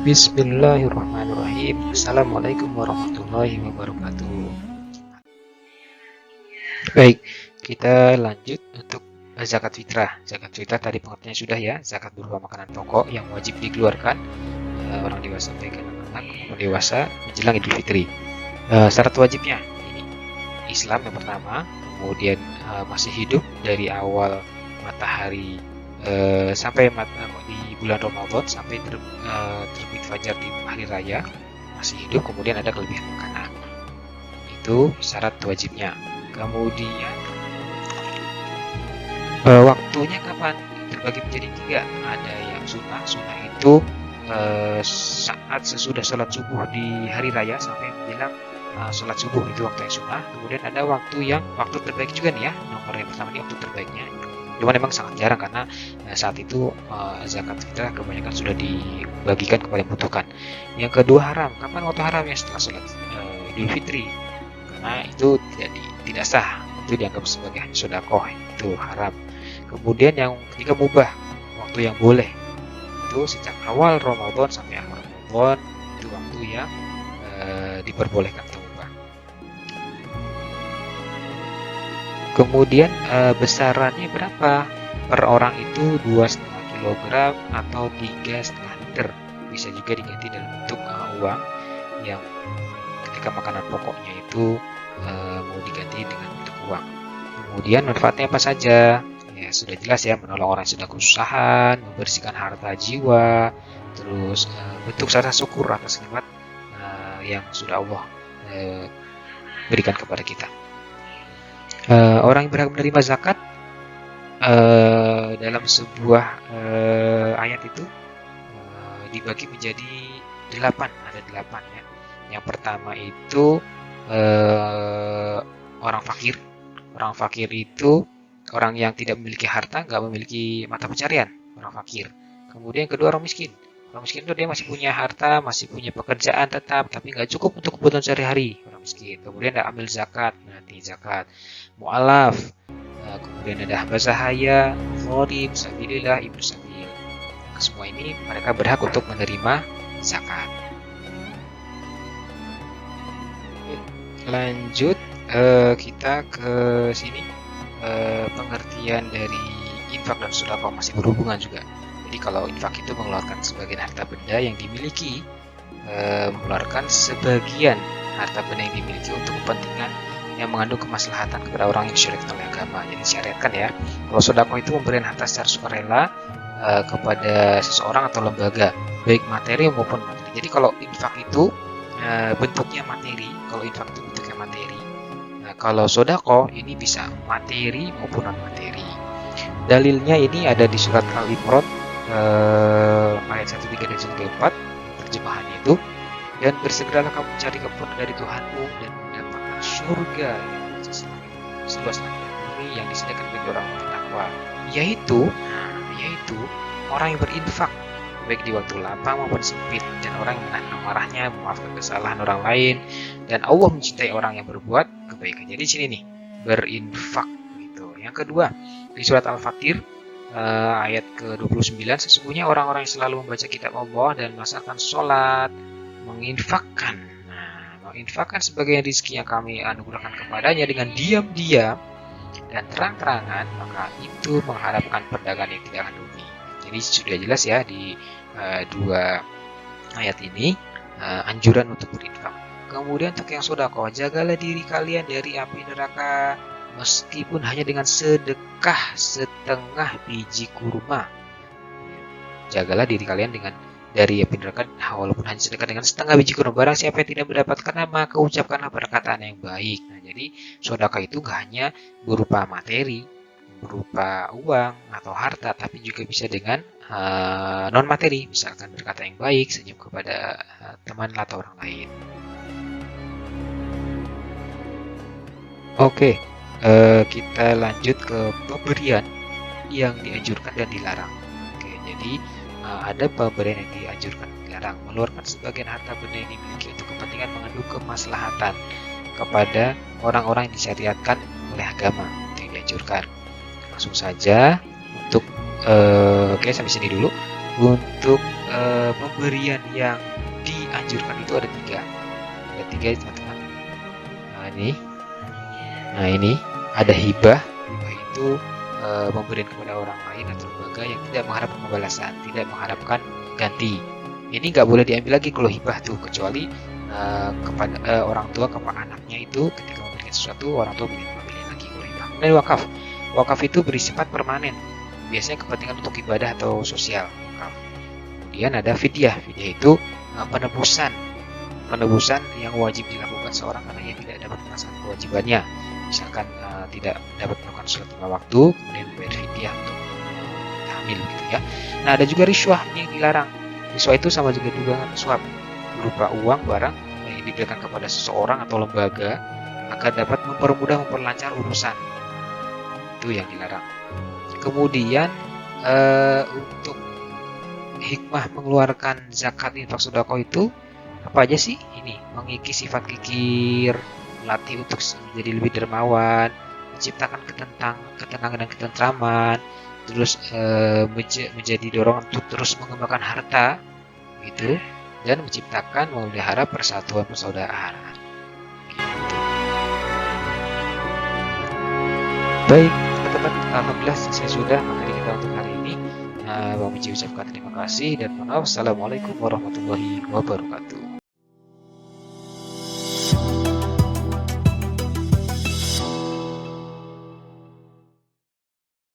Bismillahirrahmanirrahim. Assalamualaikum warahmatullahi wabarakatuh. Baik, kita lanjut untuk zakat fitrah. Zakat fitrah tadi pengertiannya sudah ya. Zakat berupa makanan pokok yang wajib dikeluarkan orang dewasa baik anak-anak maupun dewasa menjelang Idul Fitri. Syarat wajibnya ini Islam yang pertama, kemudian masih hidup dari awal matahari sampai di bulan Ramadan sampai terbit fajar di hari raya, masih hidup, kemudian ada kelebihan makanan. Itu syarat wajibnya. Kemudian waktunya kapan? Terbagi menjadi 3. Ada yang sunnah. Sunnah itu saat sesudah sholat subuh di hari raya sampai menjelang sholat subuh, itu waktu yang sunnah. Kemudian ada waktu terbaik juga nih ya. Nomor yang pertama ini waktu terbaiknya. Cuman memang sangat jarang karena saat itu zakat fitrah kebanyakan sudah dibagikan kepada yang membutuhkan. Yang kedua haram. Kapan waktu haramnya? Setelah sholat Idul Fitri, karena itu tidak sah, itu dianggap sebagai sedekah, itu haram. Kemudian yang ketiga mubah, waktu yang boleh, itu sejak awal Ramadan sampai akhir Ramadan, itu waktu yang diperbolehkan atau mubah. Kemudian besarannya berapa? Per orang itu 2,5 kg atau 3,5 liter. Bisa juga diganti dalam bentuk uang yang ketika makanan pokoknya itu mau diganti dengan bentuk uang. Kemudian manfaatnya apa saja? Ya sudah jelas ya, menolong orang yang sedang kesusahan, membersihkan harta jiwa, terus bentuk rasa syukur atas nikmat yang sudah Allah berikan kepada kita. Orang yang berhak menerima zakat dalam sebuah ayat itu dibagi menjadi 8, ada 8 ya. Yang pertama itu orang fakir. Orang fakir itu orang yang tidak memiliki harta, nggak memiliki mata pencarian, orang fakir. Kemudian kedua orang miskin. Orang miskin itu dia masih punya harta, masih punya pekerjaan tetap, tapi nggak cukup untuk kebutuhan sehari-hari, orang miskin. Kemudian ada amil zakat, nanti zakat mu'alaf. Kemudian ada hamba sahaya, gharib, sabilillah, ibnu sabil. Semua ini mereka berhak untuk menerima zakat. Lanjut kita ke sini, pengertian dari infak dan sedekah masih berhubungan juga. Jadi kalau infak itu mengeluarkan sebagian harta benda yang dimiliki, mengeluarkan sebagian harta benda yang dimiliki untuk kepentingan yang mengandung kemaslahatan kepada orang yang disyariatkan oleh agama. Jadi disyariatkan ya. Kalau sedekah itu memberikan harta secara sukarela kepada seseorang atau lembaga, baik materi maupun materi. Jadi kalau infak itu bentuknya materi, kalau infak itu bentuknya materi. Nah, kalau sedekah ini bisa materi maupun non materi. Dalilnya ini ada di surat Al-Imran ayat 103 dan 104, terjemahannya itu, dan bersegeralah kamu mencari keampunan dari Tuhanmu dan mendapatkan surga yang seluas langit dan bumi yang disediakan bagi orang bertakwa, yaitu orang yang berinfak baik di waktu lapang maupun sempit, dan orang yang menahan amarahnya, memaafkan kesalahan orang lain, dan Allah mencintai orang yang berbuat kebaikan. Jadi sini nih, berinfak gitu. Yang kedua, di surat Al-Fatir ayat ke-29, sesungguhnya orang-orang yang selalu membaca kitab Allah dan melaksanakan sholat, menginfakkan sebagian rezeki yang kami anugerahkan kepadanya dengan diam-diam dan terang-terangan, maka itu mengharapkan perdagangan yang tidak akan rugi. Jadi sudah jelas ya di dua ayat ini anjuran untuk berinfak. Kemudian untuk yang sedekah, jagalah diri kalian dari api neraka meskipun hanya dengan sedekah setengah biji kurma. Jagalah diri kalian dari api neraka walaupun hanya sedekah dengan setengah biji kurma. Barang siapa yang tidak mendapatkan, maka ucapkanlah perkataan yang baik. Nah, jadi sedekah itu gak hanya berupa materi, berupa uang atau harta, tapi juga bisa dengan non materi, misalkan berkata yang baik, senyum kepada teman atau orang lain. Oke, kita lanjut ke pemberian yang dianjurkan dan dilarang. Oke, jadi ada pemberian yang dianjurkan dan dilarang. Mengeluarkan sebagian harta benda yang dimiliki untuk kepentingan mengandung kemaslahatan kepada orang-orang yang disyariatkan oleh agama, itu yang dianjurkan. Langsung saja untuk oke, sampai sini dulu untuk pemberian yang dianjurkan itu ada tiga. Ada tiga ya, teman-teman. Nah ini ada hibah. Hibah itu pemberian kepada orang lain atau lembaga yang tidak mengharapkan pembalasan, tidak mengharapkan ganti. Ini nggak boleh diambil lagi kalau hibah tuh, kecuali kepada orang tua kepada anaknya itu ketika memberikan sesuatu, orang tua boleh mengambil lagi kalau hibah. Kemudian wakaf. Wakaf itu bersifat permanen, biasanya kepentingan untuk ibadah atau sosial. Wakaf. Kemudian ada fidyah. Fidyah itu penebusan yang wajib dilakukan seorang karena ia tidak dapat melaksanakan kewajibannya. Misalkan tidak dapat melakukan sholat 5 waktu, kemudian bayar fidyah untuk hamil gitu ya. Nah, ada juga riswah yang dilarang. Riswah itu sama juga dengan suap, berupa uang barang yang diberikan kepada seseorang atau lembaga agar dapat memperlancar urusan. Itu yang dilarang. Kemudian untuk hikmah mengeluarkan zakat infak sedekah itu apa aja sih? Ini mengikis sifat kikir, melatih untuk menjadi lebih dermawan, menciptakan ketenangan dan ketentraman, terus menjadi dorongan untuk terus mengembangkan harta, gitu, dan menciptakan memelihara persatuan persaudaraan. Gitu. Baik, teman-teman, alhamdulillah selesai sudah materi kita untuk hari ini. Bang Mici ucapkan terima kasih dan maaf. Assalamualaikum warahmatullahi wabarakatuh.